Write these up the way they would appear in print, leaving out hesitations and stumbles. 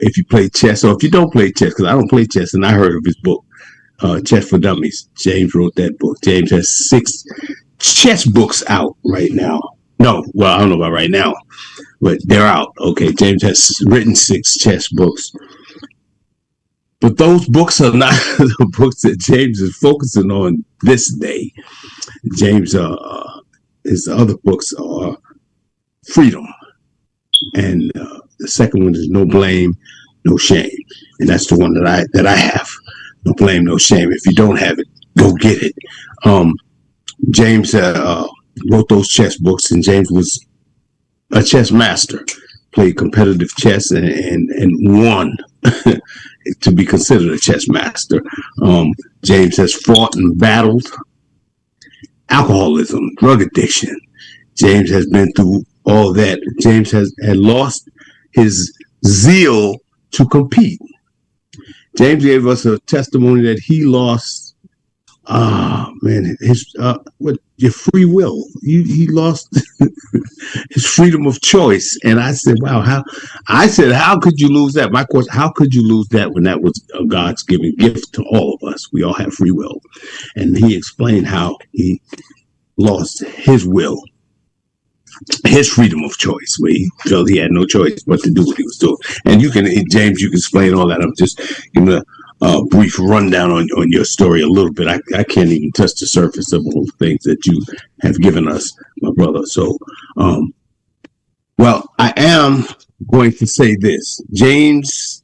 if you play chess or if you don't play chess, because I don't play chess, and I heard of his book, Chess for Dummies. James wrote that book. James has 6 chess books out right now. No, well, I don't know about right now, but they're out. Okay, James has written 6 chess books. But those books are not the books that James is focusing on this day. James, his other books are Freedom, and the second one is No Blame, No Shame, and that's the one that I have. No blame, no shame. If you don't have it, go get it. James wrote those chess books, and James was a chess master, played competitive chess and won to be considered a chess master. James has fought and battled alcoholism, drug addiction. James has been through all that. James had lost his zeal to compete. James gave us a testimony that he lost, your free will. He lost his freedom of choice. And I said, wow, how could you lose that? My question, how could you lose that when that was a God's given gift to all of us? We all have free will. And he explained how he lost his will, his freedom of choice, where he felt he had no choice but to do what he was doing. And James, you can explain all that. I'm just giving a brief rundown on your story a little bit. I can't even touch the surface of all the things that you have given us, my brother. So, well, I am going to say this. James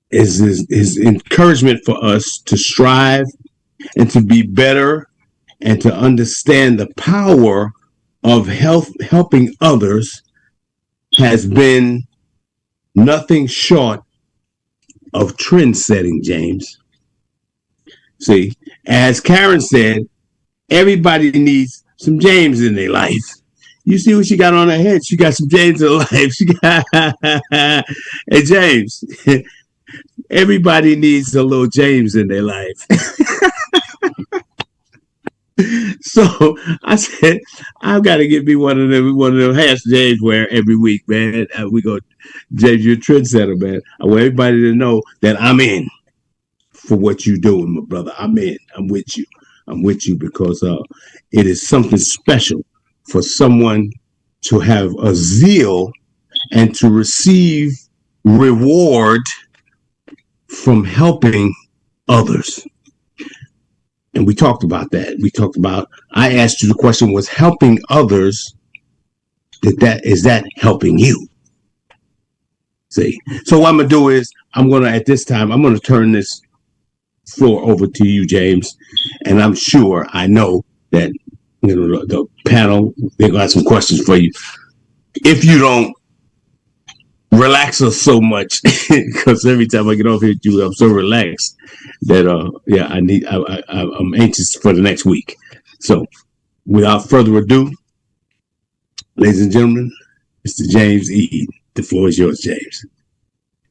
is his encouragement for us to strive and to be better and to understand the power of helping others has been nothing short of trend setting, James. See, as Karen said, everybody needs some James in their life. You see what she got on her head? She got some James in her life. She got hey, James. Everybody needs a little James in their life. So I said, I've got to get me one of them hats James wear every week, man. We go, James, you're a trendsetter, man. I want everybody to know that I'm in for what you're doing, my brother. I'm in. I'm with you. I'm with you because it is something special for someone to have a zeal and to receive reward from helping others. And we talked about that. I asked you the question, was helping others, is that helping you? See, so what I'm going to do is at this time, I'm going to turn this floor over to you, James. And I know that, the panel, they're going to have some questions for you. If you don't relax us so much, because every time I get off here with you, I'm so relaxed that I'm anxious for the next week. So without further ado, ladies and gentlemen, Mr. James Eade. The floor is yours, James.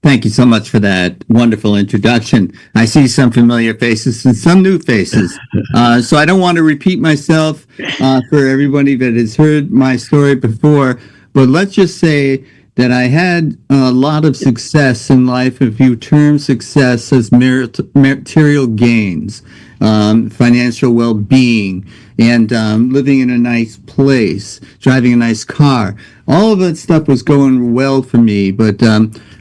Thank you so much for that wonderful introduction. I see some familiar faces and some new faces. So I don't want to repeat myself for everybody that has heard my story before, but let's just say that I had a lot of success in life if you term success as material gains, financial well-being, and living in a nice place, driving a nice car. All of that stuff was going well for me, but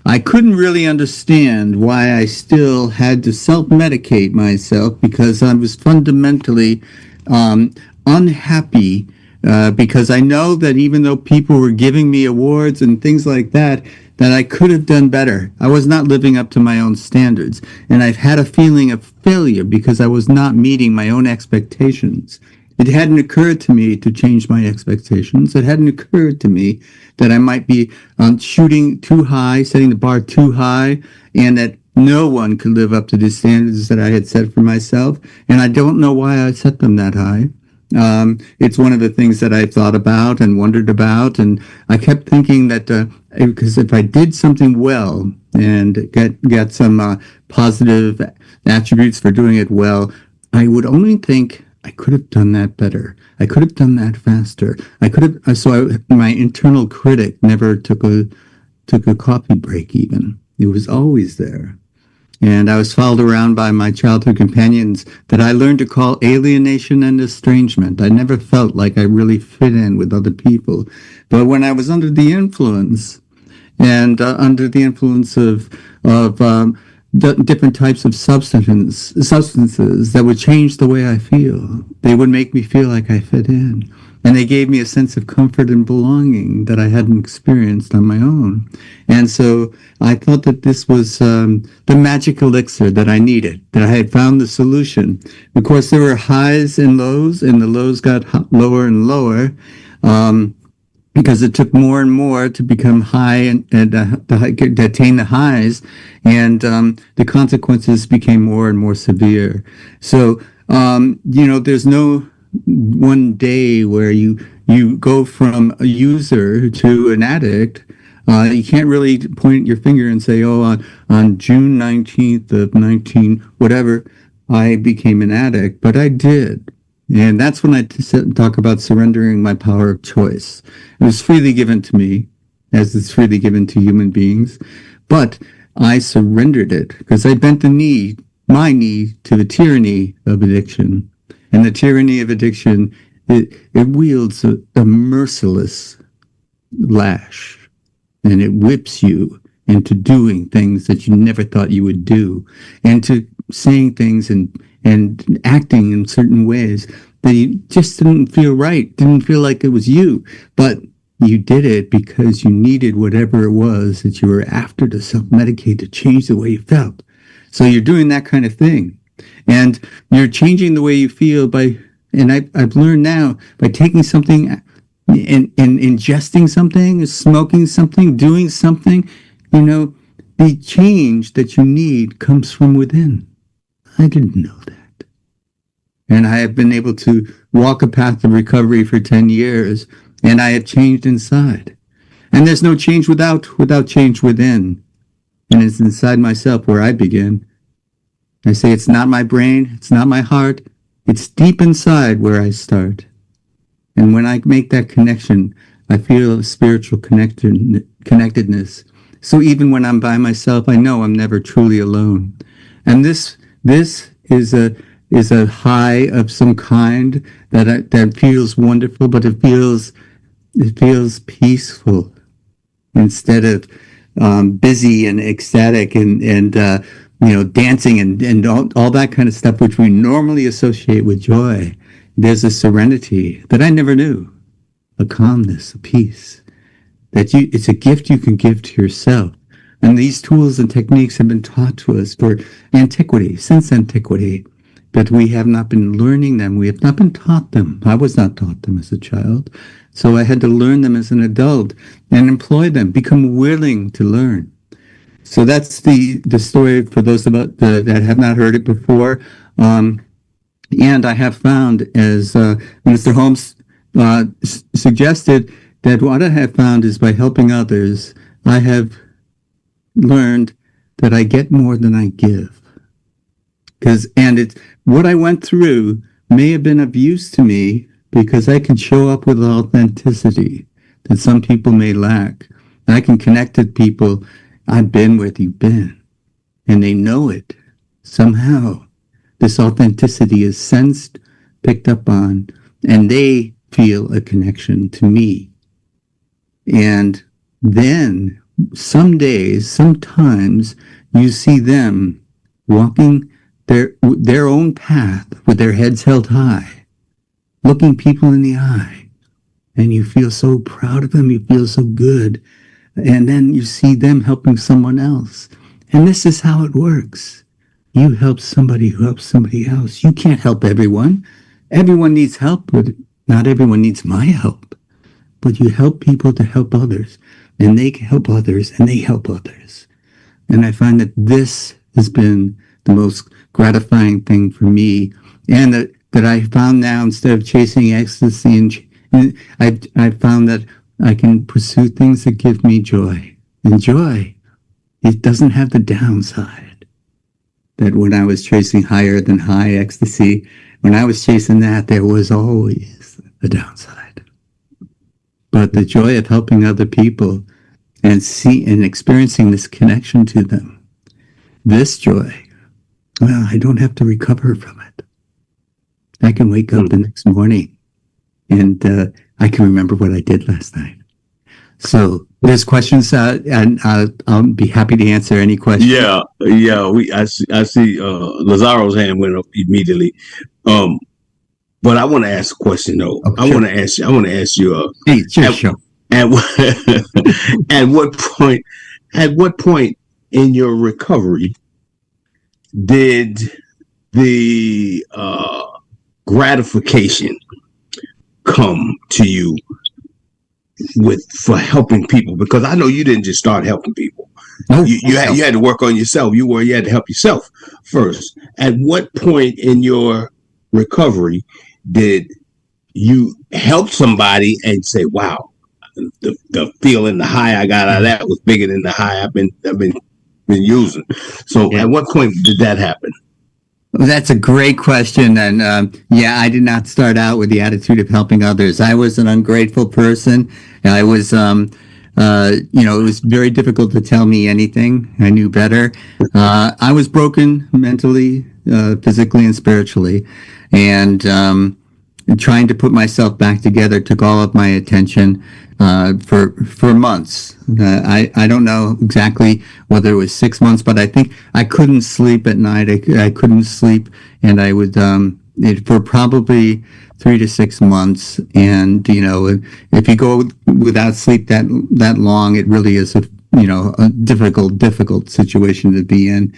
I couldn't really understand why I still had to self-medicate myself because I was fundamentally unhappy. Because I know that even though people were giving me awards and things like that I could have done better. I was not living up to my own standards. And I've had a feeling of failure because I was not meeting my own expectations. It hadn't occurred to me to change my expectations. It hadn't occurred to me that I might be shooting too high, setting the bar too high, and that no one could live up to the standards that I had set for myself. And I don't know why I set them that high. It's one of the things that I thought about and wondered about, and I kept thinking that because if I did something well and get some positive attributes for doing it well, I would only think I could have done that better. I could have done that faster. My internal critic never took a took a coffee break even. It was always there. And I was followed around by my childhood companions that I learned to call alienation and estrangement. I never felt like I really fit in with other people. But when I was under the influence, and under the influence of different types of substances that would change the way I feel. They would make me feel like I fit in. And they gave me a sense of comfort and belonging that I hadn't experienced on my own. And so I thought that this was the magic elixir that I needed, that I had found the solution. Of course, there were highs and lows, and the lows got lower and lower. Because it took more and more to become high and to attain the highs, and the consequences became more and more severe. So, there's no one day where you go from a user to an addict. You can't really point your finger and say, oh, on June 19th of 19, whatever, I became an addict, but I did. And that's when I talk about surrendering my power of choice. It was freely given to me, as it's freely given to human beings, but I surrendered it because I bent my knee, to the tyranny of addiction. And the tyranny of addiction, it wields a merciless lash, and it whips you into doing things that you never thought you would do, and to saying things and acting in certain ways that you just didn't feel right, didn't feel like it was you, but you did it because you needed whatever it was that you were after to self-medicate to change the way you felt. So you're doing that kind of thing, and you're changing the way you feel and I've learned now, by taking something and ingesting something, smoking something, doing something, the change that you need comes from within. I didn't know that. And I have been able to walk a path of recovery for 10 years, and I have changed inside. And there's no change without change within. And it's inside myself where I begin. I say it's not my brain, it's not my heart, it's deep inside where I start. And when I make that connection, I feel a spiritual connectedness. So even when I'm by myself, I know I'm never truly alone. And this is a high of some kind that feels wonderful, but it feels peaceful instead of busy and ecstatic and dancing and all that kind of stuff which we normally associate with joy. There's a serenity that I never knew, a calmness, a peace it's a gift you can give to yourself. And these tools and techniques have been taught to us for antiquity, since antiquity, but we have not been learning them. We have not been taught them. I was not taught them as a child. So I had to learn them as an adult and employ them, become willing to learn. So that's the story for those of us that have not heard it before. And I have found, as Mr. Holmes suggested, that what I have found is by helping others, I have learned that I get more than I give. And what I went through may have been of use to me because I can show up with authenticity that some people may lack. I can connect with people. I've been where you've been, and they know it. Somehow, this authenticity is sensed, picked up on, and they feel a connection to me. And then some days, sometimes you see them walking their own path with their heads held high, looking people in the eye, and you feel so proud of them, you feel so good, and then you see them helping someone else. And this is how it works. You help somebody who helps somebody else. You can't help everyone. Everyone needs help, but not everyone needs my help. But you help people to help others, and they help others, and they help others. And I find that this has been the most gratifying thing for me, and that I found now, instead of chasing ecstasy, and I found that I can pursue things that give me joy. And joy, it doesn't have the downside. That when I was chasing higher than high ecstasy, when I was chasing that, there was always a downside. But the joy of helping other people and experiencing this connection to them, this joy, well, I don't have to recover from it. I can wake up the next morning and I can remember what I did last night. So there's questions, and I'll be happy to answer any questions. Yeah. I see. Lazaro's hand went up immediately. But I want to ask a question though. Oh, I sure. want to ask you. I want to ask you. Hey, it's your show. At what, at what point? At what point in your recovery did the gratification come to you for helping people? Because I know you didn't just start helping people. No, You had to work on yourself. You had to help yourself first. At what point in your recovery did you help somebody and say, "Wow, the feeling, the high I got out of that was bigger than the high I've been using"? So, At what point did that happen? Well, that's a great question. And I did not start out with the attitude of helping others. I was an ungrateful person. I was, it was very difficult to tell me anything. I knew better. I was broken mentally, physically, and spiritually. And trying to put myself back together took all of my attention for months. I don't know exactly whether it was 6 months, but I think I couldn't sleep at night. I couldn't sleep, and I would for probably 3 to 6 months. And if you go without sleep that long, it really is a difficult situation to be in.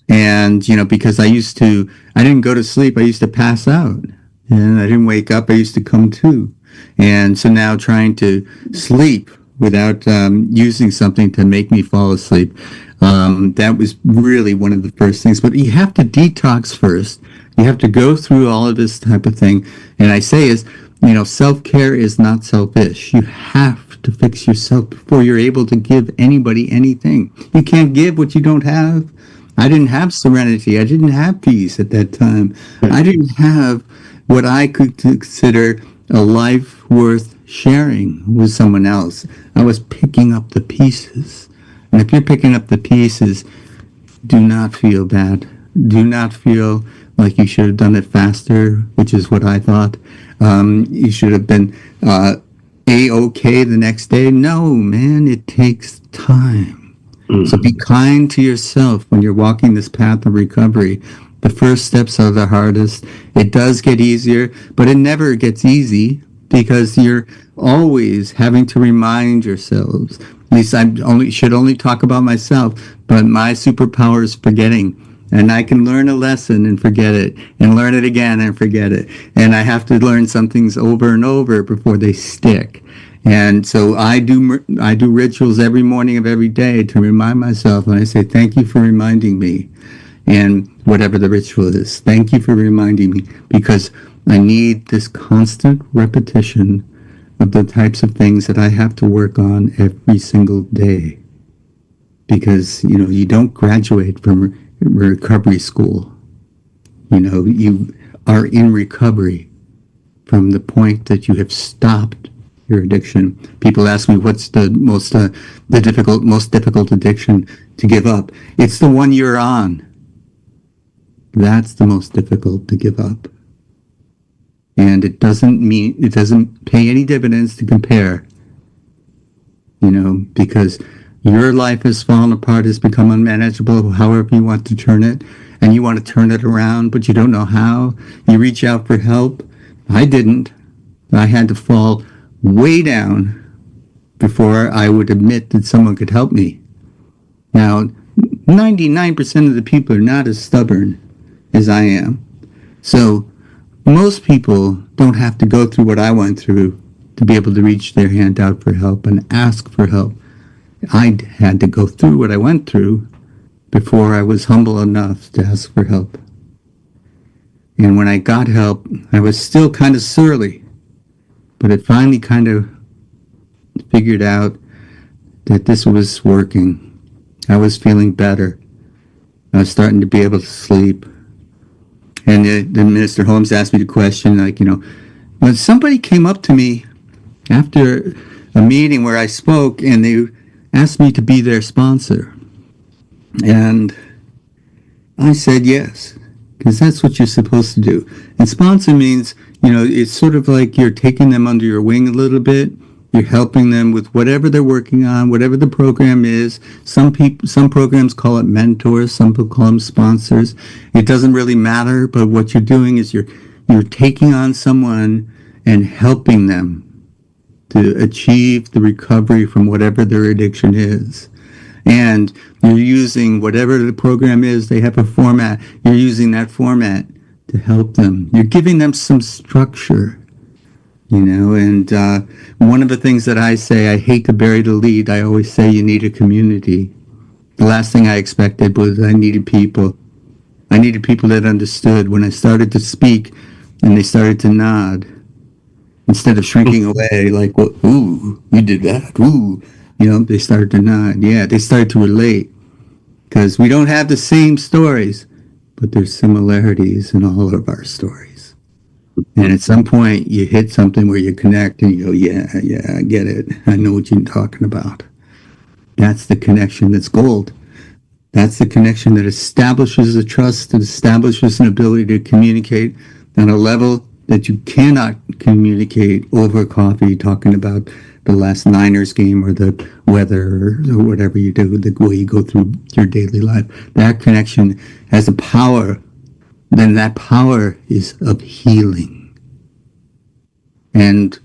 And because I didn't go to sleep. I used to pass out, and I didn't wake up. I used to come to. And so now trying to sleep without using something to make me fall asleep, that was really one of the first things. But you have to detox first. You have to go through all of this type of thing. And I say self-care is not selfish. You have to fix yourself before you're able to give anybody anything. You can't give what you don't have. I didn't have serenity. I didn't have peace at that time. I didn't have what I could consider a life worth sharing with someone else. I was picking up the pieces. And if you're picking up the pieces, do not feel bad. Do not feel like you should have done it faster, which is what I thought. You should have been A-OK the next day. No, man, it takes time. So be kind to yourself when you're walking this path of recovery. The first steps are the hardest. It does get easier, but it never gets easy because you're always having to remind yourselves. At least I should only talk about myself, but my superpower is forgetting. And I can learn a lesson and forget it, and learn it again and forget it. And I have to learn some things over and over before they stick. And so I do rituals every morning of every day to remind myself, and I say, thank you for reminding me. And whatever the ritual is, thank you for reminding me, because I need this constant repetition of the types of things that I have to work on every single day. Because, you don't graduate from recovery school. You are in recovery from the point that you have stopped your addiction. People ask me, what's the most difficult addiction to give up? It's the one you're on. That's the most difficult to give up. And it doesn't pay any dividends to compare, because your life has fallen apart, has become unmanageable, however you want to turn it, and you want to turn it around, but you don't know how. You reach out for help. I didn't. I had to fall way down before I would admit that someone could help me. Now, 99% of the people are not as stubborn as I am. So most people don't have to go through what I went through to be able to reach their hand out for help and ask for help. I had to go through what I went through before I was humble enough to ask for help. And when I got help, I was still kind of surly, but it finally kind of figured out that this was working. I was feeling better. I was starting to be able to sleep. And the Minister Holmes asked me the question, when somebody came up to me after a meeting where I spoke, and they asked me to be their sponsor. And I said yes, because that's what you're supposed to do. And sponsor means, it's sort of like you're taking them under your wing a little bit. You're helping them with whatever they're working on, whatever the program is. Some programs call it mentors, some people call them sponsors. It doesn't really matter, but what you're doing is you're taking on someone and helping them to achieve the recovery from whatever their addiction is. And you're using whatever the program is, they have a format. You're using that format to help them. You're giving them some structure, and one of the things that I say, I hate to bury the lead. I always say you need a community. The last thing I expected was I needed people. I needed people that understood. When I started to speak and they started to nod, instead of shrinking away like, well, ooh, you did that, ooh, they started to nod. Yeah, they started to relate, because we don't have the same stories, but there's similarities in all of our stories. And at some point, you hit something where you connect and you go, yeah, I get it. I know what you're talking about. That's the connection that's gold. That's the connection that establishes a trust, that establishes an ability to communicate on a level that you cannot communicate over coffee, talking about the last Niners game or the weather or whatever you do, the way you go through your daily life. That connection has a power. Then that power is of healing. And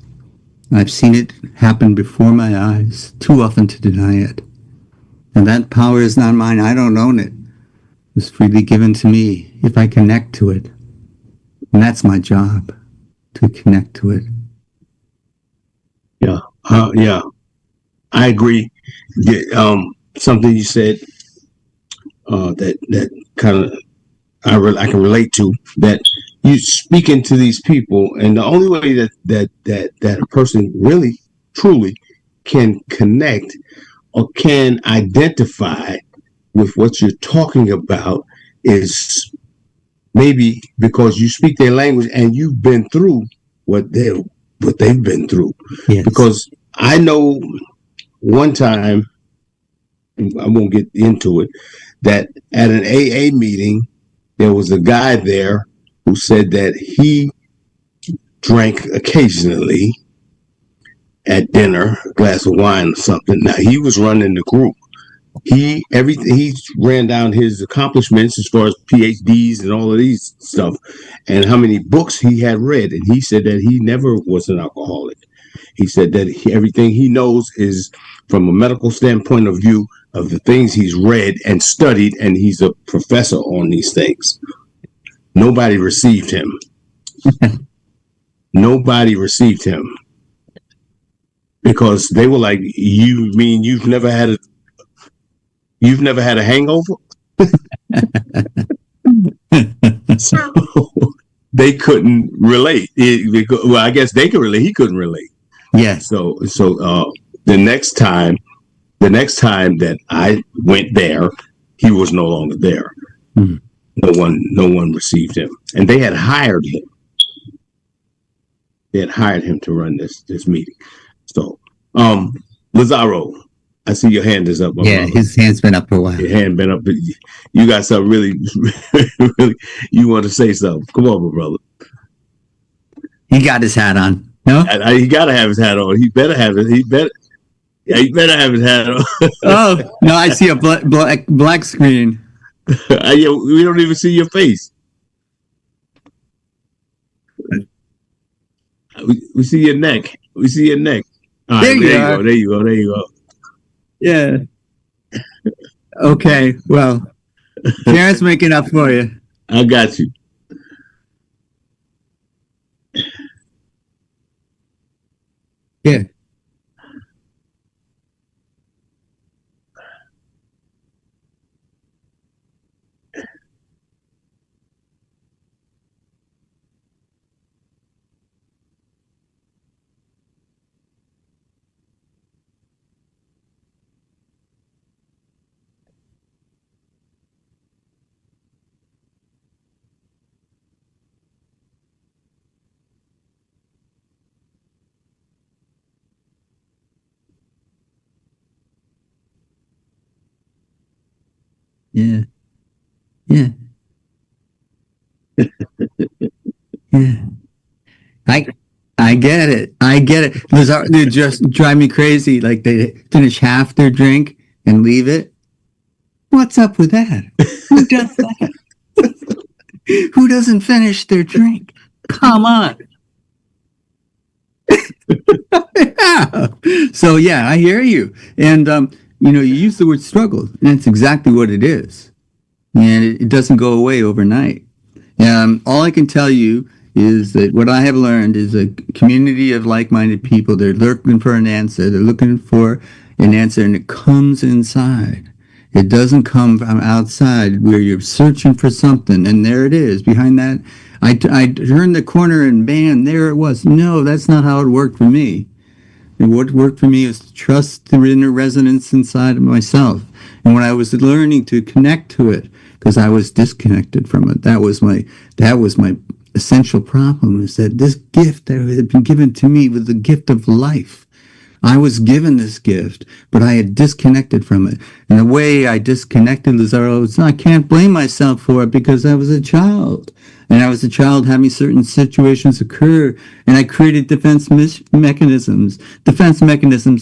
I've seen it happen before my eyes, too often to deny it. And that power is not mine. I don't own it. It's freely given to me if I connect to it. And that's my job, to connect to it. Yeah, yeah, I agree. Yeah, something you said that kind of I can relate to, that you speaking to these people, and the only way that a person really truly can connect or can identify with what you're talking about is maybe because you speak their language and you've been through what they've been through. Yes. Because I know one time, I won't get into it, that at an AA meeting there was a guy there who said that he drank occasionally at dinner, a glass of wine or something. Now he was running the group. He ran down his accomplishments as far as PhDs and all of these stuff, and how many books he had read. And he said that he never was an alcoholic. He said that everything he knows is from a medical standpoint of view of the things he's read and studied, and he's a professor on these things. Nobody received him. Nobody received him because they were like, "You mean you've never had a hangover?" So they couldn't relate. Well, I guess they could relate. He couldn't relate. Yeah. So the next time, that I went there, he was no longer there. Mm. No one received him, and they had hired him. They had hired him to run this meeting. So, Lazaro, I see your hand is up, my Yeah, brother. his hand's been up for a while. Your hand been up. You got something really, really. You want to say something? Come on, my brother. He got his hat on. No? He gotta have his hat on. He better have it. He better have his hat on. Oh, no, I see a black screen. Yeah, we don't even see your face. We see your neck. We see your neck. All There right, you there you are. go. There you go. There you go. Yeah. Okay, well, Karen's making up for you. I got you. Yeah. Yeah. Yeah. Yeah. I I get it. I get it. They just drive me crazy. Like they finish half their drink and leave it. What's up with that? Who does that? Who doesn't finish their drink? Come on. Yeah. So yeah, I hear you. And you use the word struggle, and that's exactly what it is. And it doesn't go away overnight. All I can tell you is that what I have learned is a community of like-minded people. They're looking for an answer. They're looking for an answer, and it comes inside. It doesn't come from outside where you're searching for something, and there it is behind that. I turned the corner and bam, there it was. No, that's not how it worked for me. And what worked for me is to trust the inner resonance inside of myself. And when I was learning to connect to it, because I was disconnected from it, that was my essential problem. Is that this gift that had been given to me was the gift of life. I was given this gift, but I had disconnected from it. And the way I disconnected, Lazaro, I can't blame myself for it because I was a child. And I was a child having certain situations occur, and I created mechanisms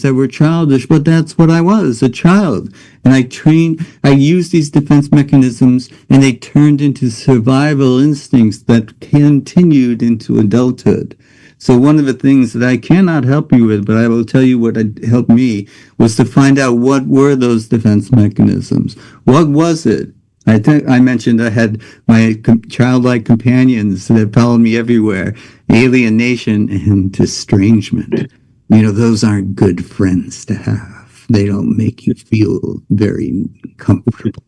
that were childish, but that's what I was, a child. And I used these defense mechanisms, and they turned into survival instincts that continued into adulthood. So one of the things that I cannot help you with, but I will tell you what helped me, was to find out what were those defense mechanisms. What was it? I think I mentioned I had my childlike companions that followed me everywhere, alienation and estrangement. Those aren't good friends to have. They don't make you feel very comfortable.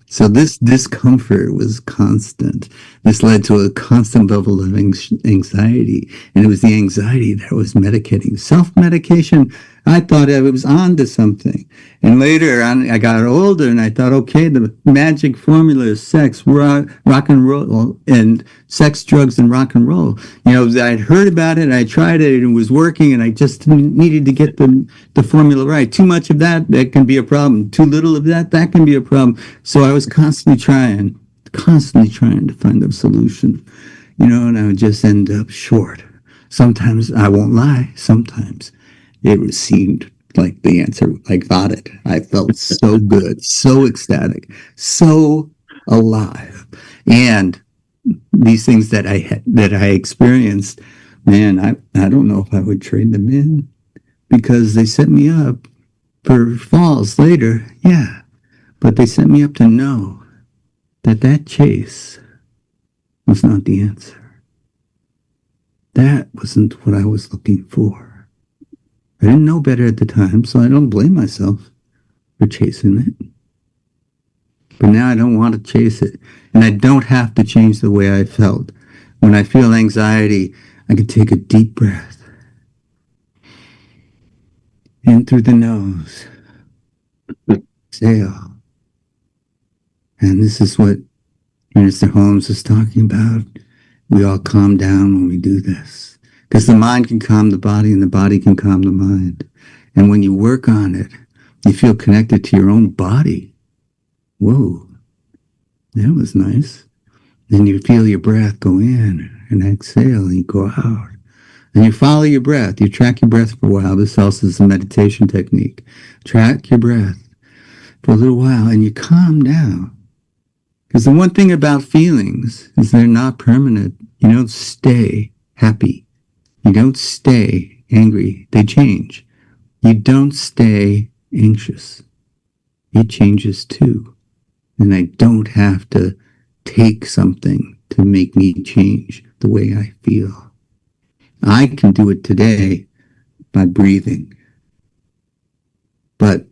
So this discomfort was constant. This led to a constant level of anxiety. And it was the anxiety that was medicating. Self-medication, I thought I was on to something. And later on, I got older and I thought, okay, the magic formula is sex, rock and roll, and sex, drugs, and rock and roll. I'd heard about it, I tried it, and it was working, and I just needed to get the formula right. Too much of that can be a problem. Too little of that can be a problem. So I was constantly trying to find a solution, and I would just end up short. Sometimes, I won't lie, sometimes it seemed like the answer, I got it. I felt so good, so ecstatic, so alive. And these things that I experienced, man, I don't know if I would trade them in because they set me up for falls later. Yeah, but they set me up to know that chase was not the answer. That wasn't what I was looking for. I didn't know better at the time, so I don't blame myself for chasing it. But now I don't want to chase it. And I don't have to change the way I felt. When I feel anxiety, I can take a deep breath in through the nose, exhale. And this is what Minister Holmes is talking about. We all calm down when we do this. Because the mind can calm the body and the body can calm the mind. And when you work on it, you feel connected to your own body. Whoa, that was nice. Then you feel your breath go in and exhale and you go out. And you follow your breath. You track your breath for a while. This also is a meditation technique. Track your breath for a little while and you calm down. Because the one thing about feelings is they're not permanent. You don't stay happy. You don't stay angry. They change. You don't stay anxious. It changes too. And I don't have to take something to make me change the way I feel. I can do it today by breathing. But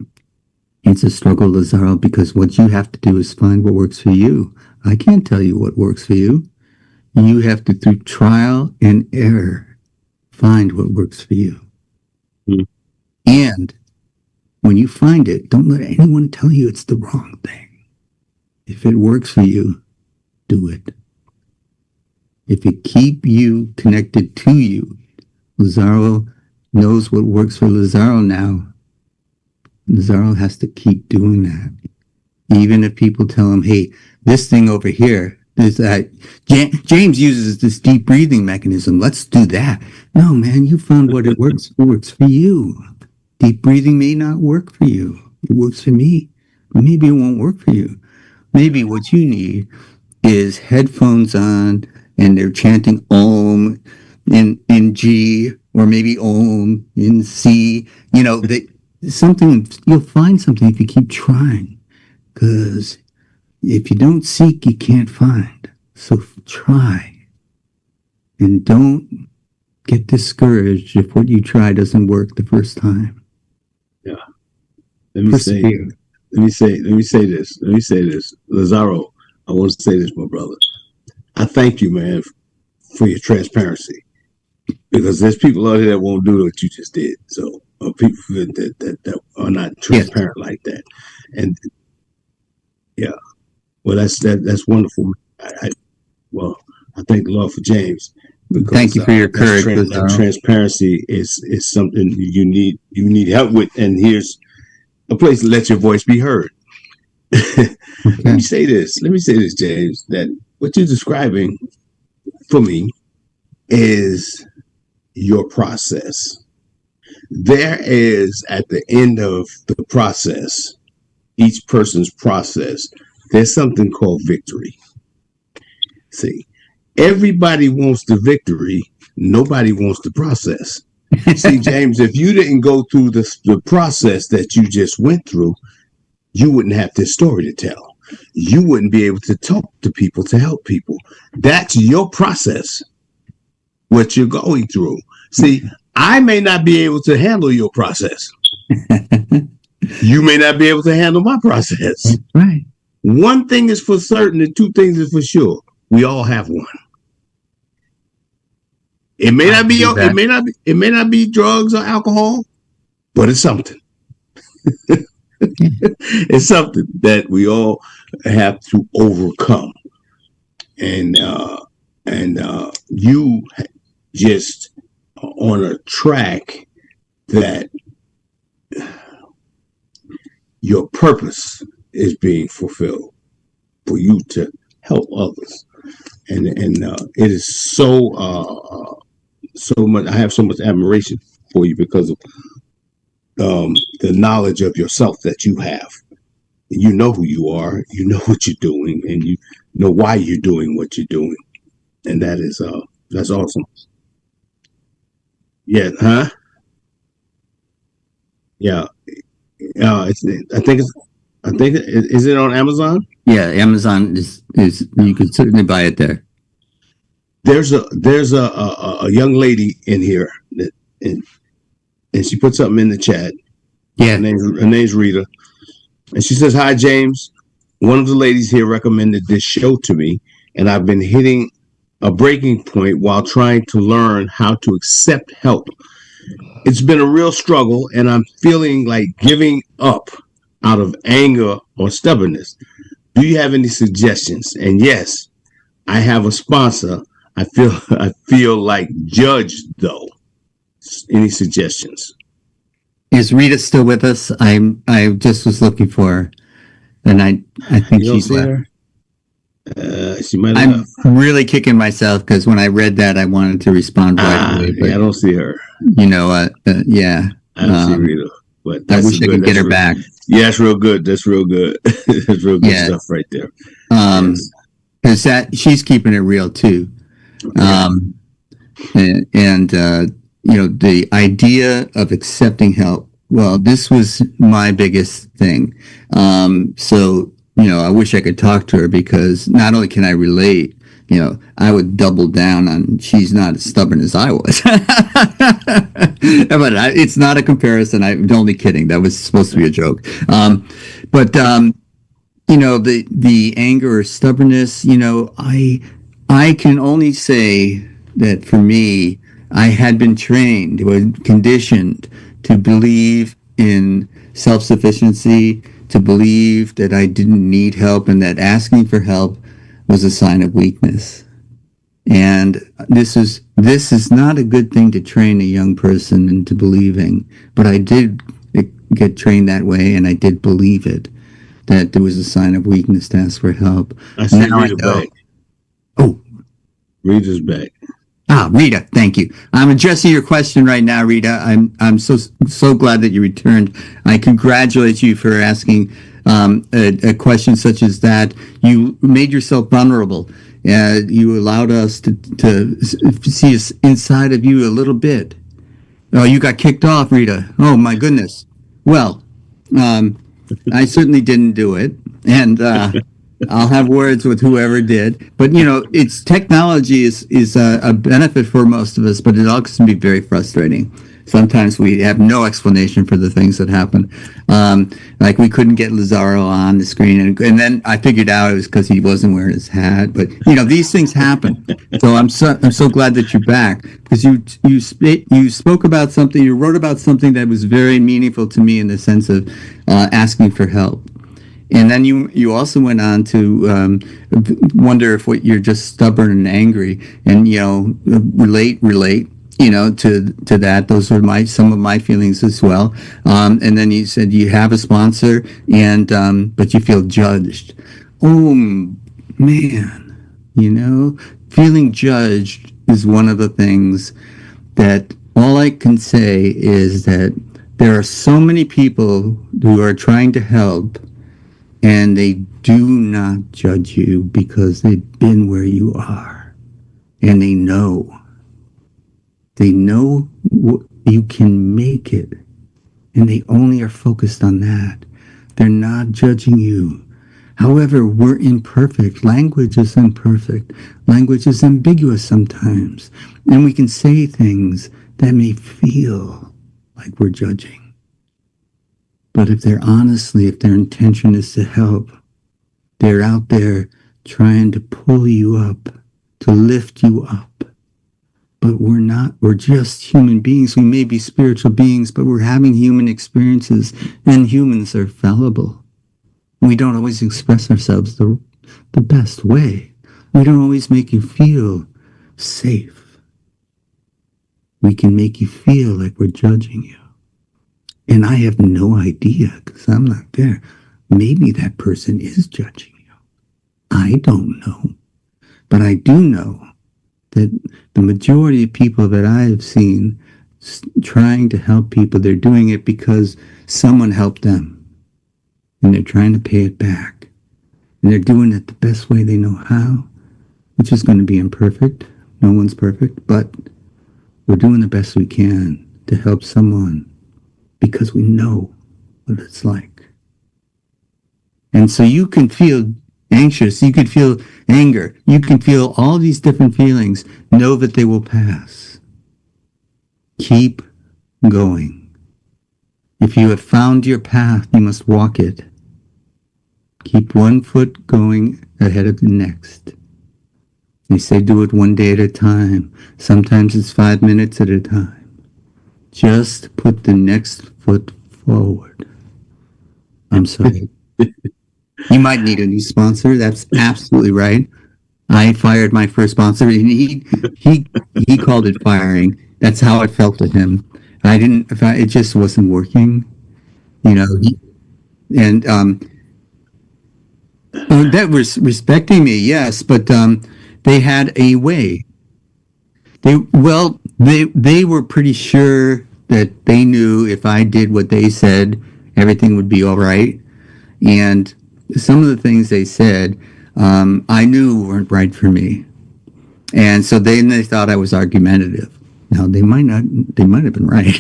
it's a struggle, Lazaro, because what you have to do is find what works for you. I can't tell you what works for you. You have to, through trial and error, find what works for you. Mm. And when you find it, don't let anyone tell you it's the wrong thing. If it works for you, do it. If it keeps you connected to you, Lazaro knows what works for Lazaro now. Lazaro has to keep doing that. Even if people tell him, hey, this thing over here, is that James uses this deep breathing mechanism. Let's do that. No, man, you found what it works for you. Deep breathing may not work for you. It works for me. But maybe it won't work for you. Maybe what you need is headphones on and they're chanting Om in G or maybe Om in C. Something you'll find something if you keep trying. Because if you don't seek, you can't find. So try. And don't get discouraged if what you try doesn't work the first time. Yeah. Let me say this. Lazaro, I want to say this, my brother. I thank you, man, for your transparency. Because there's people out here that won't do what you just did. So people that are not transparent like that. And yeah. Well, that's wonderful. I thank the Lord for James. Because, thank you for your courage. Transparency is something you need help with, and here's a place to let your voice be heard. Okay. Let me say this, James, that what you're describing for me is your process. There is, at the end of the process, each person's process, there's something called victory. See, everybody wants the victory. Nobody wants the process. See, James, if you didn't go through the process that you just went through, you wouldn't have this story to tell. You wouldn't be able to talk to people, to help people. That's your process, what you're going through. See, I may not be able to handle your process. You may not be able to handle my process. Right. One thing is for certain, and two things is for sure. We all have one. It may not be drugs or alcohol, but it's something. It's something that we all have to overcome. And you just on a track that your purpose is being fulfilled for you to help others. And it is so much. I have so much admiration for you because of the knowledge of yourself that you have. You know who you are. You know what you're doing, and you know why you're doing what you're doing, and that's awesome. Yeah, huh? Yeah. I think is it on Amazon? Yeah, Amazon is you can certainly buy it there. There's a young lady in here that and she put something in the chat. Yeah. Her name's Rita. And she says, "Hi, James. One of the ladies here recommended this show to me, and I've been hitting a breaking point while trying to learn how to accept help. It's been a real struggle, and I'm feeling like giving up out of anger or stubbornness. Do you have any suggestions?" And yes, I have a sponsor. I feel like judged though. Any suggestions? Is Rita still with us? I just was looking for her, and I think she's left. She might have. I'm really kicking myself because when I read that, I wanted to respond right away. But I don't see her. Yeah. I don't see Rita. But I wish I could get her back. Yeah, that's real good. That's real good. That's real good stuff right there. Because she's keeping it real too. The idea of accepting help. Well, this was my biggest thing. I wish I could talk to her because not only can I relate, I would double down on she's not as stubborn as I was. But it's not a comparison. I'm only kidding. That was supposed to be a joke. The anger or stubbornness, I can only say that for me, I had been trained or conditioned to believe in self-sufficiency, to believe that I didn't need help and that asking for help was a sign of weakness. And this is not a good thing to train a young person into believing, but I did get trained that way and I did believe it. that it was a sign of weakness to ask for help. I see Now I Rita know. back. Oh, Rita's back. Rita, thank you. I'm addressing your question right now, Rita. I'm so glad that you returned. I congratulate you for asking a question such as that. You made yourself vulnerable. You allowed us to see us inside of you a little bit. Oh, you got kicked off, Rita. Oh my goodness. Well, um, I certainly didn't do it, and I'll have words with whoever did. But it's technology is a benefit for most of us, but it also can be very frustrating. Sometimes we have no explanation for the things that happen. Like we couldn't get Lazaro on the screen, and then I figured out it was because he wasn't wearing his hat. But these things happen. So I'm so glad that you're back because you spoke about something, you wrote about something that was very meaningful to me in the sense of asking for help. And then you also went on to wonder if what you're just stubborn and angry, and relate to that. Those are some of my feelings as well. And then you said you have a sponsor, and but you feel judged. Oh man, feeling judged is one of the things that all I can say is that there are so many people who are trying to help, and they do not judge you because they've been where you are, and they know you can make it, and they only are focused on that. They're not judging you. However, we're imperfect. Language is imperfect. Language is ambiguous sometimes, and we can say things that may feel like we're judging. But if their intention is to help, they're out there trying to pull you up, to lift you up. But we're not, we're just human beings. We may be spiritual beings, but we're having human experiences, and humans are fallible. We don't always express ourselves the best way. We don't always make you feel safe. We can make you feel like we're judging you. And I have no idea because I'm not there. Maybe that person is judging you. I don't know. But I do know that the majority of people that I have seen trying to help people, they're doing it because someone helped them, and they're trying to pay it back. And they're doing it the best way they know how, which is going to be imperfect. No one's perfect, but we're doing the best we can to help someone because we know what it's like. And so you can feel anxious, you can feel anger, you can feel all these different feelings. Know that they will pass. Keep going. If you have found your path, you must walk it. Keep one foot going ahead of the next. They say do it one day at a time. Sometimes it's 5 minutes at a time. Just put the next foot forward. I'm sorry. You might need a new sponsor. That's absolutely right. I fired my first sponsor, and he called it firing. That's how it felt to him. I didn't. It just wasn't working. You know. And that was respecting me, yes, but they had a way. They were pretty sure that they knew if I did what they said, everything would be all right. And some of the things they said, I knew weren't right for me. And so then they thought I was argumentative. Now they might not. They might have been right.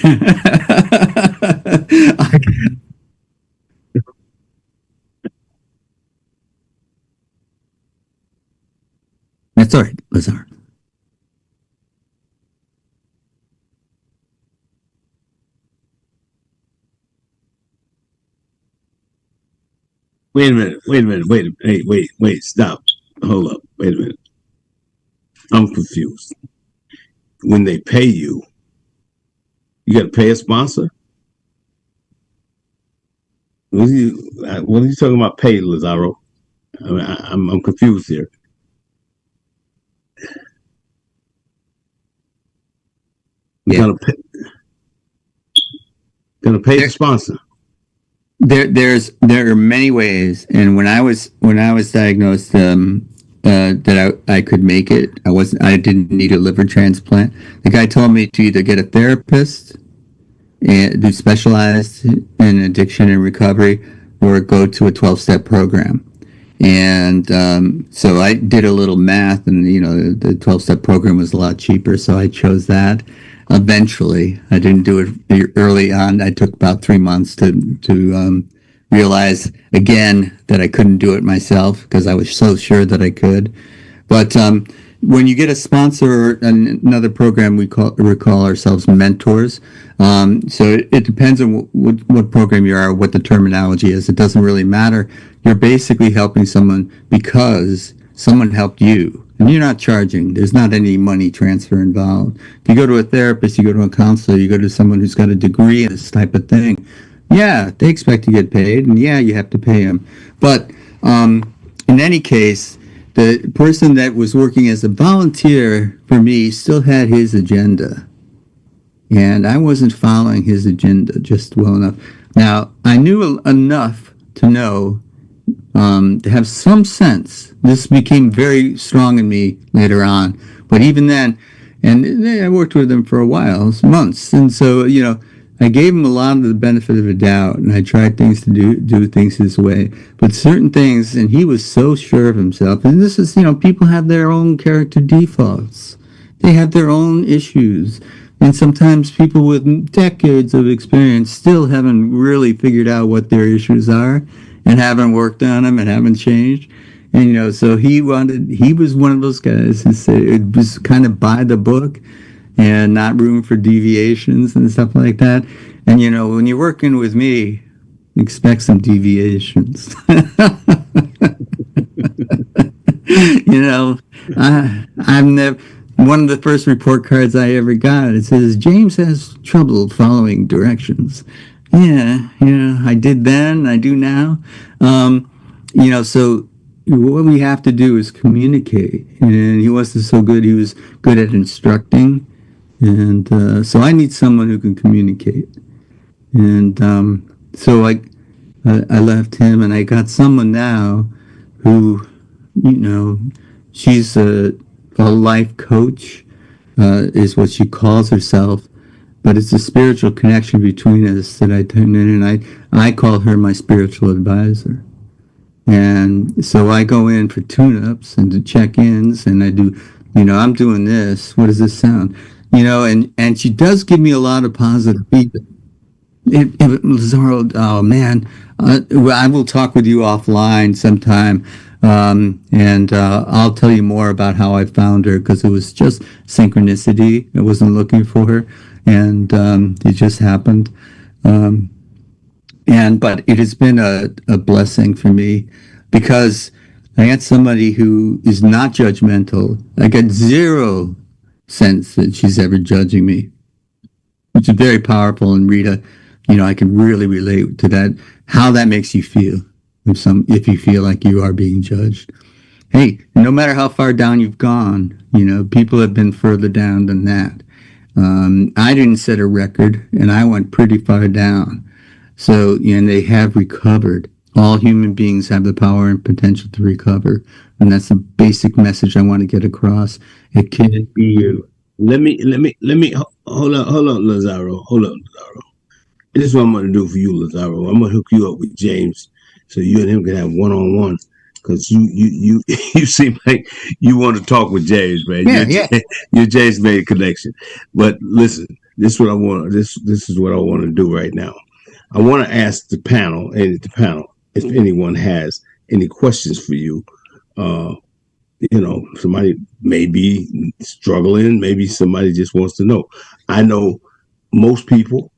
That's all right, Lazar. Wait a minute. Wait a minute. Wait. Hey, wait. Stop. Hold up. Wait a minute. I'm confused. When they pay you, you got to pay a sponsor. What are you talking about? Pay, Lazaro? I'm confused here. You're Yeah. gonna pay the sponsor. There are many ways, and when I was diagnosed, that I could make it. I didn't need a liver transplant. The guy told me to either get a therapist and do specialized in addiction and recovery, or go to a 12-step program. And so I did a little math, and the 12-step program was a lot cheaper, so I chose that. Eventually, I didn't do it early on. I took about 3 months to realize again that I couldn't do it myself because I was so sure that I could. But when you get a sponsor or another program, we call ourselves mentors. So it depends on what program you are, what the terminology is. It doesn't really matter. You're basically helping someone because someone helped you, and you're not charging. There's not any money transfer involved. If you go to a therapist, you go to a counselor, you go to someone who's got a degree in this type of thing. Yeah, they expect to get paid, and yeah, you have to pay them. But in any case, the person that was working as a volunteer for me still had his agenda, and I wasn't following his agenda just well enough. Now, I knew enough to know, to have some sense. This became very strong in me later on, but even then, and I worked with him for a while, months, and so I gave him a lot of the benefit of the doubt, and I tried things to do things his way. But certain things, and he was so sure of himself. And this is, people have their own character defaults. They have their own issues. And sometimes people with decades of experience still haven't really figured out what their issues are and haven't worked on them and haven't changed. And, so he was one of those guys who said it was kind of by the book and not room for deviations and stuff like that. And, when you're working with me, expect some deviations. I've never, one of the first report cards I ever got, it says, James has trouble following directions. Yeah, I did then, I do now. So what we have to do is communicate. And he wasn't so good. He was good at instructing. And so I need someone who can communicate. And so I left him, and I got someone now who, she's a life coach, is what she calls herself. But it's a spiritual connection between us that I turn in, and I call her my spiritual advisor. And so I go in for tune-ups and to check-ins, and I do, I'm doing this. What does this sound? And she does give me a lot of positive feedback. Lazaro, oh man, I will talk with you offline sometime, and I'll tell you more about how I found her, because it was just synchronicity. I wasn't looking for her, and it just happened. But it has been a blessing for me, because I got somebody who is not judgmental. I got zero sense that she's ever judging me, which is very powerful. And Rita, I can really relate to that, how that makes you feel if you feel like you are being judged. Hey, no matter how far down you've gone, people have been further down than that. I didn't set a record, and I went pretty far down. So, and they have recovered. All human beings have the power and potential to recover. And that's the basic message I want to get across. It can't be you. Let me hold on, Lazaro. Hold on, Lazaro. This is what I'm going to do for you, Lazaro. I'm going to hook you up with James, so you and him can have one-on-one. Because you seem like you want to talk with James, man. You're James made a connection. But listen, this is what I want. This is what I want to do right now. I want to ask the panel, if anyone has any questions for you. Somebody may be struggling, maybe somebody just wants to know. I know most people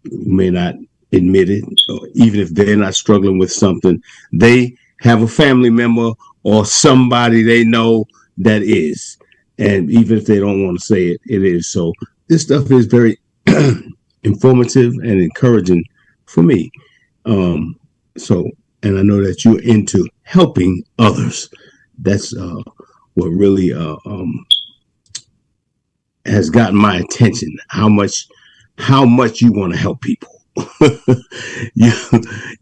may not admit it, or even if they're not struggling with something, they have a family member or somebody they know that is. And even if they don't want to say it, it is. So this stuff is very informative and encouraging for me. And I know that you're into helping others. That's what really has gotten my attention. How much you want to help people.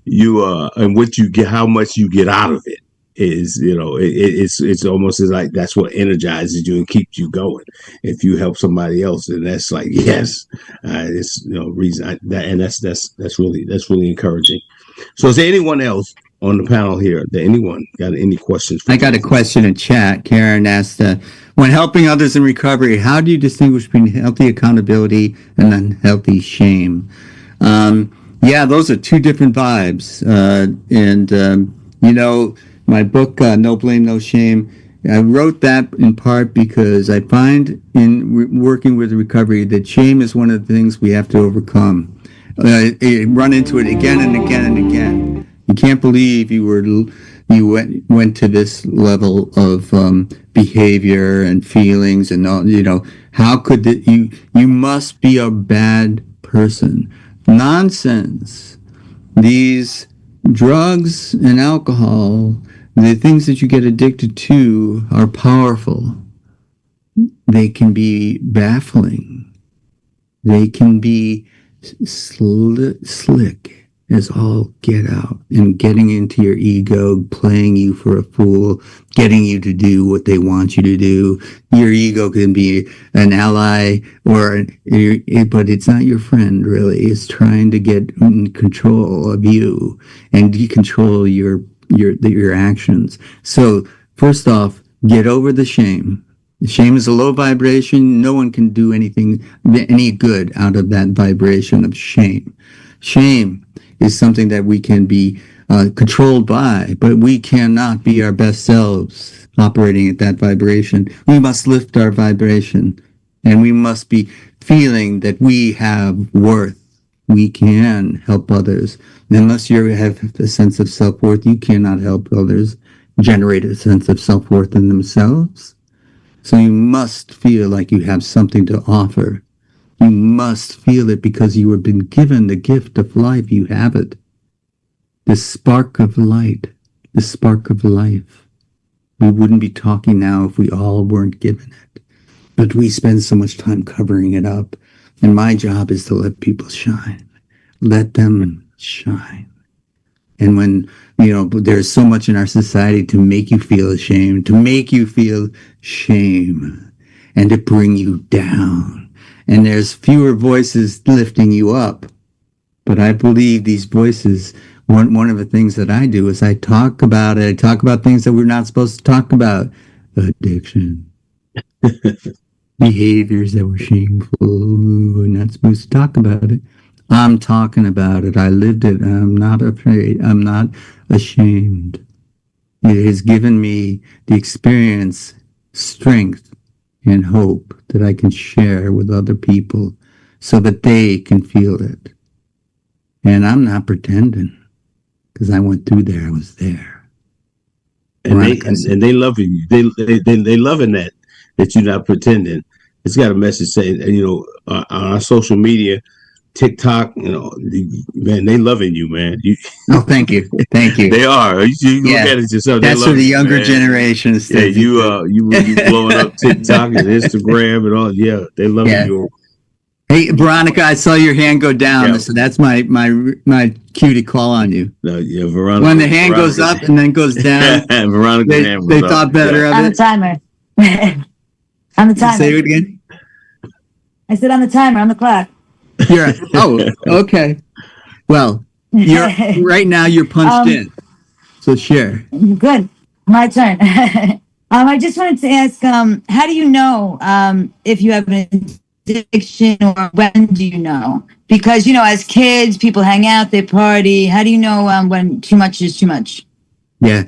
you and what you get, how much you get out of it is, it's almost as like that's what energizes you and keeps you going. If you help somebody else, and that's like, yes, it's, reason that, and that's really encouraging. So is there anyone else on the panel here, that anyone got any questions for I got a Jason? question in chat. Karen asked, when helping others in recovery, how do you distinguish between healthy accountability and unhealthy shame? Yeah, those are two different vibes. My book, No Blame, No Shame, I wrote that in part because I find in working with recovery that shame is one of the things we have to overcome. Run into it again and again and again. You can't believe you went to this level of behavior and feelings and all. How could you must be a bad person? Nonsense. These drugs and alcohol, the things that you get addicted to, are powerful. They can be baffling. They can be slick as all get out, and getting into your ego, playing you for a fool, getting you to do what they want you to do. Your ego can be an ally, but it's not your friend, really. It's trying to get in control of you and control your actions. So first off, get over the shame. Shame is a low vibration. No one can do any good out of that vibration of shame. Shame is something that we can be controlled by, but we cannot be our best selves operating at that vibration. We must lift our vibration, and we must be feeling that we have worth. We can help others. Unless you have a sense of self-worth, you cannot help others generate a sense of self-worth in themselves. So you must feel like you have something to offer. You must feel it because you have been given the gift of life. You have it. The spark of light, the spark of life. We wouldn't be talking now if we all weren't given it. But we spend so much time covering it up. And my job is to let people shine. Let them shine. And when, there's so much in our society to make you feel ashamed, to make you feel shame, and to bring you down. And there's fewer voices lifting you up. But I believe these voices, one of the things that I do is I talk about it. I talk about things that we're not supposed to talk about. Addiction. Behaviors that were shameful. We're not supposed to talk about it. I'm talking about it. I lived it. I'm not afraid. I'm not ashamed. It has given me the experience, strength, and hope that I can share with other people so that they can feel it. And I'm not pretending because I went through there. I was there. And they loving you. They loving that you're not pretending. It's got a message saying, on our social media, TikTok, man, they loving you, man. Oh, thank you. Thank you. They are. You look at it yourself. That's for the younger generation. Yeah, you blowing up TikTok and Instagram and all. Yeah, they loving you. Hey, Veronica, I saw your hand go down, so that's my cue to call on you. No, yeah, Veronica. When the hand goes up and then goes down, Veronica, they thought better of it. On the timer. On the timer. Say it again. I said on the timer, on the clock. Okay. Well, right now you're punched in. So share. Good. My turn. I just wanted to ask, how do you know if you have an addiction, or when do you know? Because, as kids, people hang out, they party. How do you know when too much is too much? Yeah.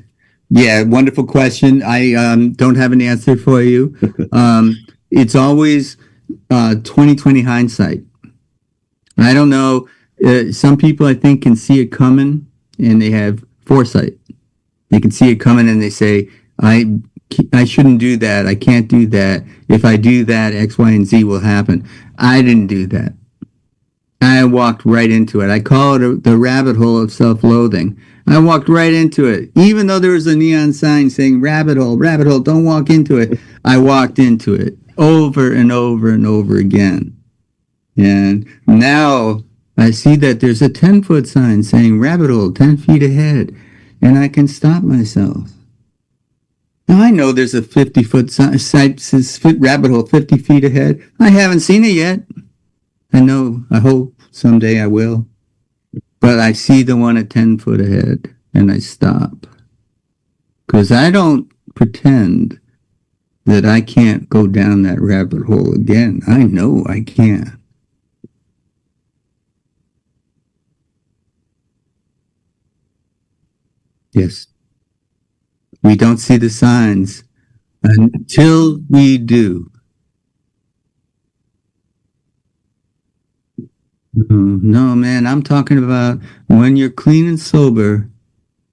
Wonderful question. I don't have an answer for you. It's always 20/20 hindsight. I don't know. Some people, I think, can see it coming, and they have foresight. They can see it coming, and they say, I shouldn't do that. I can't do that. If I do that, X, Y, and Z will happen. I didn't do that. I walked right into it. I call it the rabbit hole of self-loathing. I walked right into it. Even though there was a neon sign saying rabbit hole, don't walk into it. I walked into it over and over and over again. And now I see that there's a 10-foot sign saying rabbit hole 10 feet ahead, and I can stop myself. Now, I know there's a 50-foot sign says rabbit hole 50 feet ahead. I haven't seen it yet. I know, I hope someday I will. But I see the one at 10 foot ahead, and I stop. Because I don't pretend that I can't go down that rabbit hole again. I know I can. Yes. We don't see the signs until we do. No, man, I'm talking about when you're clean and sober,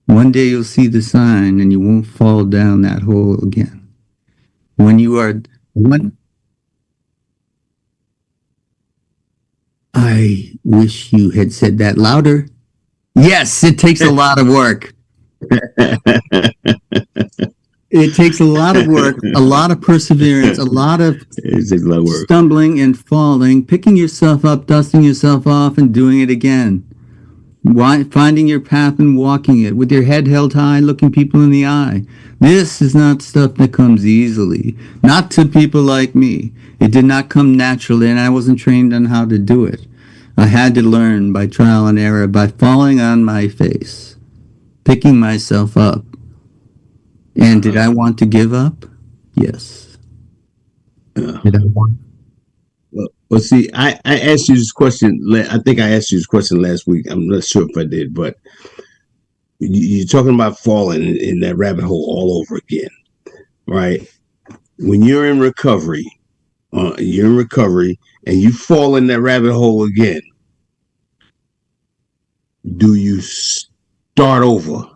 one day you'll see the sign and you won't fall down that hole again. When you are one, I wish you had said that louder. Yes, it takes a lot of work. It takes a lot of work, a lot of perseverance, a lot of stumbling and falling, picking yourself up, dusting yourself off, and doing it again. Finding your path and walking it with your head held high, looking people in the eye. This is not stuff that comes easily. Not to people like me. It did not come naturally, and I wasn't trained on how to do it. I had to learn by trial and error, by falling on my face, picking myself up. And did I want to give up? Yes. Did I want? Well, see, I asked you this question. I think I asked you this question last week. I'm not sure if I did, but you're talking about falling in that rabbit hole all over again, right? When you're in recovery, and you fall in that rabbit hole again, do you start over?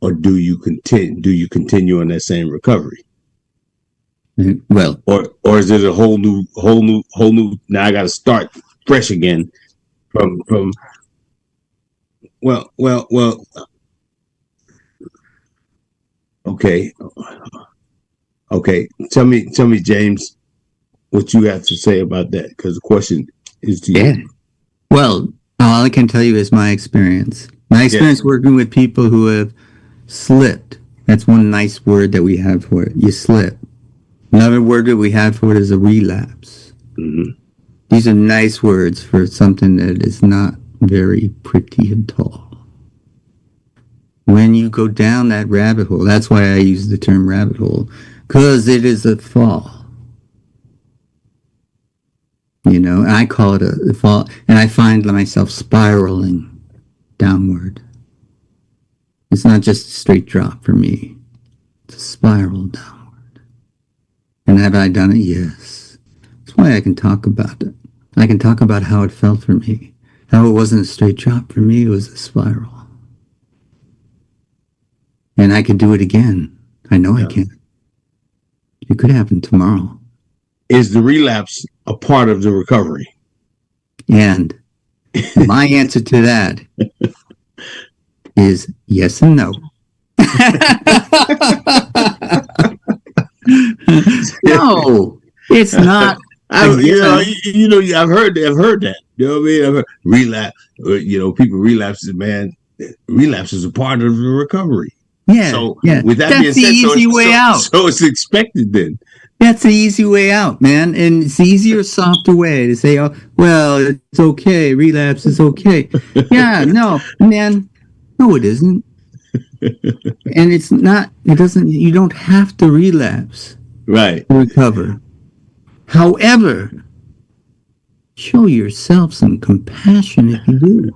Or do you continue on that same recovery? Well, or is it a whole new? Now I got to start fresh again from. Well. Okay. Tell me, James, what you have to say about that, because the question is to you. Yeah. Well, all I can tell you is my experience. My experience working with people who have slipped. That's one nice word that we have for it. You slip. Another word that we have for it is a relapse. Mm-hmm. These are nice words for something that is not very pretty at all. When you go down that rabbit hole, that's why I use the term rabbit hole, because it is a fall. You know, I call it a fall, and I find myself spiraling downward. It's not just a straight drop for me. It's a spiral downward. And have I done it? Yes. That's why I can talk about it. I can talk about how it felt for me. How it wasn't a straight drop for me, it was a spiral. And I could do it again. I know I can. It could happen tomorrow. Is the relapse a part of the recovery? And my answer to that is yes and no. No, it's not. I've heard that. You know what I mean? I've heard relapse. People relapses. Man, relapse is a part of the recovery. Yeah. So with that being said, the easy way out. So it's expected then. That's the easy way out, man. And it's the easier, softer way to say, oh, well, it's okay. Relapse is okay. Yeah, no, man. No, it isn't. And it's not, you don't have to relapse. Right. To recover. However, show yourself some compassion if you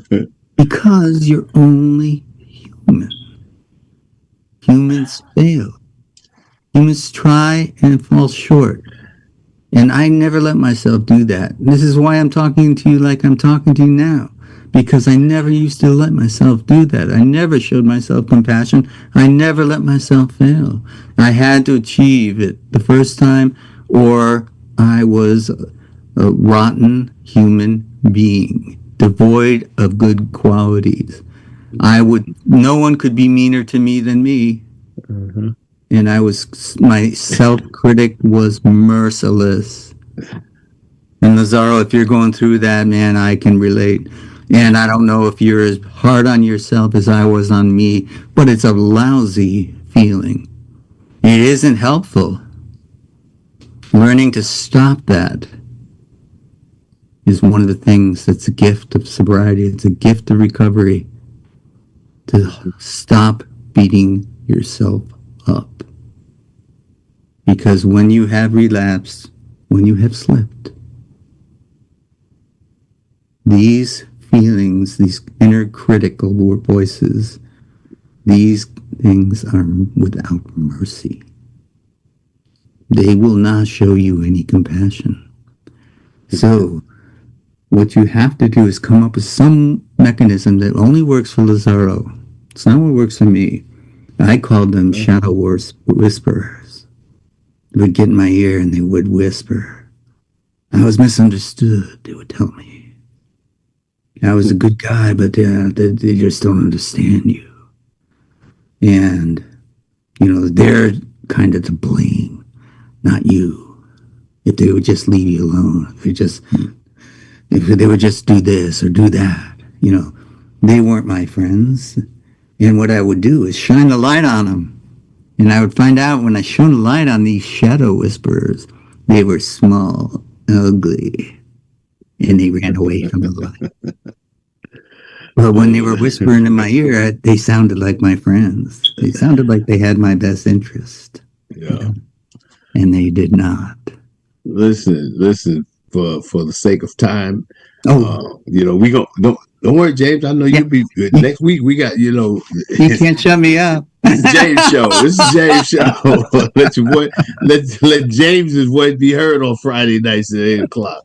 do. Because you're only human. Humans fail. Humans try and fall short. And I never let myself do that. This is why I'm talking to you like I'm talking to you now. Because I never used to let myself do that. I never showed myself compassion. I never let myself fail. I had to achieve it the first time, or I was a rotten human being, devoid of good qualities. No one could be meaner to me than me. Mm-hmm. And my self-critic was merciless. And Lazaro, if you're going through that, man, I can relate. And I don't know if you're as hard on yourself as I was on me, but it's a lousy feeling. It isn't helpful. Learning to stop that is one of the things that's a gift of sobriety. It's a gift of recovery. To stop beating yourself up. Because when you have relapsed, when you have slipped, these feelings, these inner critical voices, these things are without mercy. They will not show you any compassion. So, what you have to do is come up with some mechanism that only works for Lazaro. It's not what works for me. I called them shadow whisperers. They would get in my ear and they would whisper. I was misunderstood, they would tell me. I was a good guy, but they just don't understand you. And, they're kind of to blame, not you. If they would just leave you alone, if they would just do this or do that, they weren't my friends. And what I would do is shine the light on them. And I would find out when I shone a light on these shadow whisperers, they were small, ugly, and they ran away from the light. But when they were whispering in my ear, they sounded like my friends. They sounded like they had my best interest. Yeah. And they did not. Listen. For the sake of time, we go. Don't worry, James. I know you'll be good. Next week we got. You can't shut me up. This is James' show. Let James's voice be heard on Friday nights at 8:00.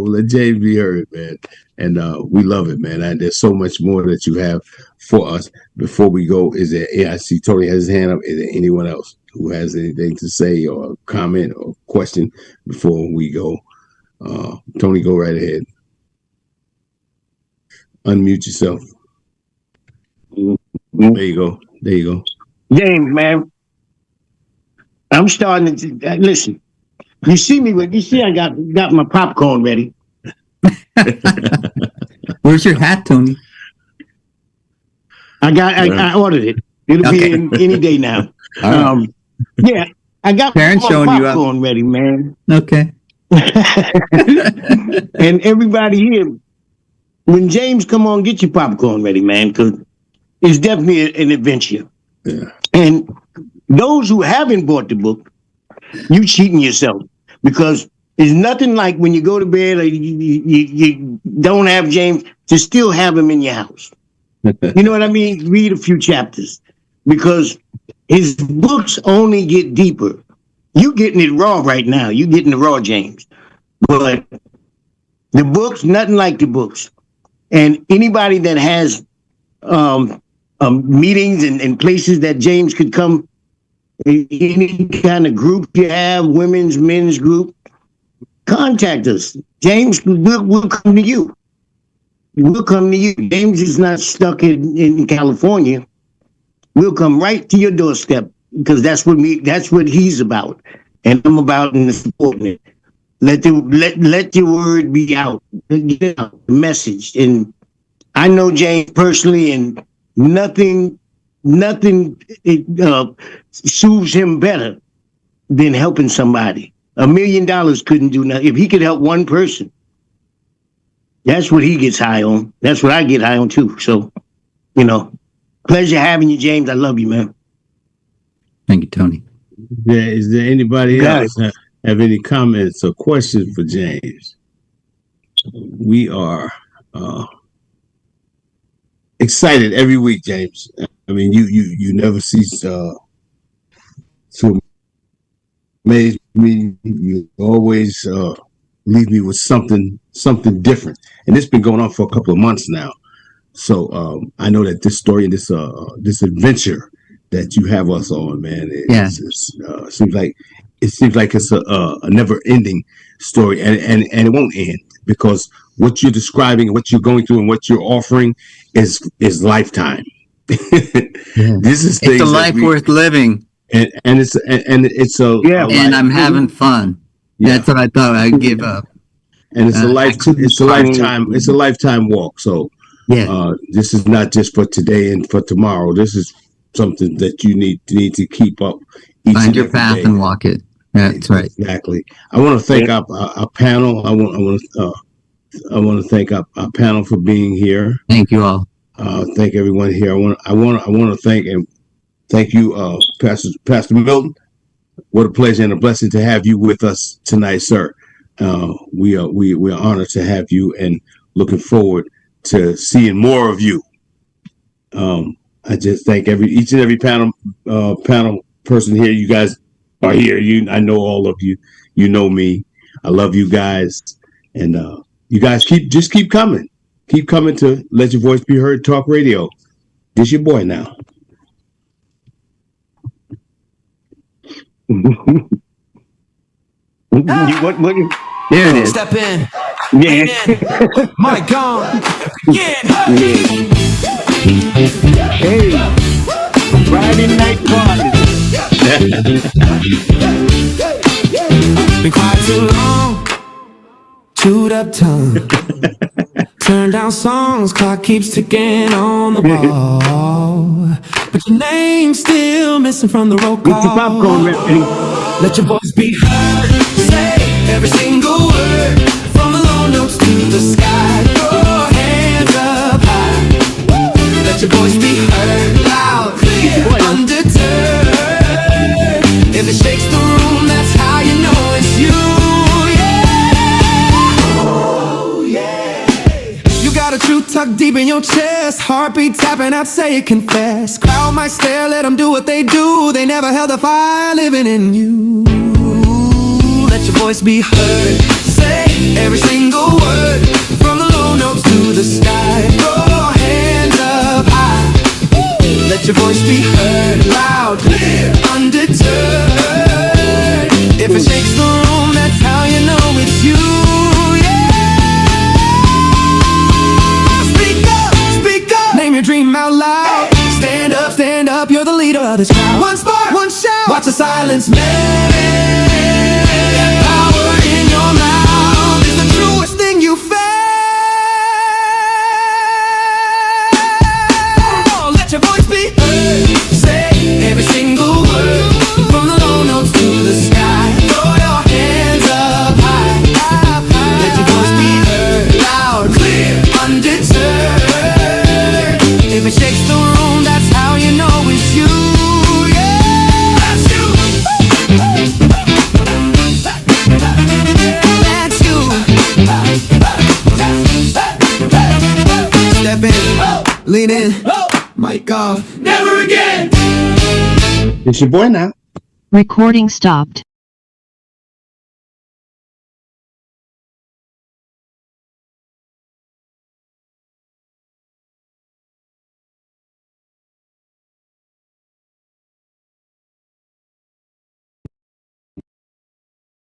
Let James be heard, man. And we love it, man. There's so much more that you have for us. Before we go, I see Tony has his hand up. Is there anyone else who has anything to say or comment or question before we go? Tony, go right ahead. Unmute yourself. Mm-hmm. There you go. James, man, I'm starting to listen. You see me? You see, I got my popcorn ready. Where's your hat, Tony? I ordered it. It'll be in any day now. Right. Yeah, I got Parents my showing popcorn ready, man. Okay. And everybody here, when James come on, get your popcorn ready, man, because it's definitely an adventure. Yeah. And those who haven't bought the book, you cheating yourself, because it's nothing like when you go to bed or you don't have James to still have him in your house. You know what I mean? Read a few chapters, because his books only get deeper. You getting it raw right now. You getting the raw James. But the books, nothing like the books. And anybody that has meetings and places that James could come, any kind of group you have, women's, men's group, contact us. James, we'll come to you. We'll come to you. James is not stuck in California. We'll come right to your doorstep, because that's what he's about. And I'm about in supporting it. Let your word be out. Get out the message. And I know James personally, and nothing soothes him better than helping somebody. $1 million couldn't do nothing. If he could help one person, that's what he gets high on. That's what I get high on too. So, pleasure having you, James. I love you, man. Thank you, Tony. Yeah, is there anybody else have any comments or questions for James? We are excited every week, James. I mean, you never cease to amaze me. You always leave me with something different, and it's been going on for a couple of months now. So I know that this story and this adventure that you have us on, man, seems like it's a never-ending story, and it won't end, because what you're describing, what you're going through, and what you're offering is lifetime. This is it's a life worth living, and it's a and I'm having fun. Yeah. That's what I thought I'd give up. and it's a lifetime walk. So Yeah. this is not just for today and for tomorrow. This is something that you need to keep up each Find and your every path day. and walk it. That's right. Exactly. I want to thank our panel. I want to thank our panel for being here. Thank you all. Thank everyone here. I want to thank you, Pastor Milton. What a pleasure and a blessing to have you with us tonight, sir. We are honored to have you and looking forward to seeing more of you. I just thank each and every panel person here. You guys are here. I know all of you. You know me. I love you guys, and you guys keep coming. Keep coming to Let Your Voice Be Heard Talk Radio. This your boy now. There it is. Step in. Yeah. Amen. My God. Yeah. Hey, Friday night party. Been quiet too long. Chewed up tongue. Turn down songs, clock keeps ticking on the wall. But your name's still missing from the roll call. Get your popcorn ready. Let your voice be heard. Say every single word. From the low notes to the sky. Throw hands up high. Let your voice be heard. Loud, clear, undeterred. If it shakes the room, that's how you know it's you. A truth tucked deep in your chest, heartbeat tapping out, say it, confess. Crowd might stare, let them do what they do. They never held a fire living in you. Let your voice be heard. Say every single word. From the low notes to the sky. Throw your hands up high. Let your voice be heard. Loud, clear, undeterred. If it shakes the room, that's how you know it's you. Name your dream out loud. Stand up, you're the leader of this crowd. One spark, one shout. Watch the silence melt. That power in your mouth is the truest thing you felt. Oh, let your voice be heard. Say every single word. From the low notes to the sky. Throw your hands up high. Let your voice be heard. Loud, clear, undeterred. If it shakes the room, that's how you know it's you. Yeah, that's you. That's you. Step in, lean in, mic off. Never again. It's your boy now. Recording stopped.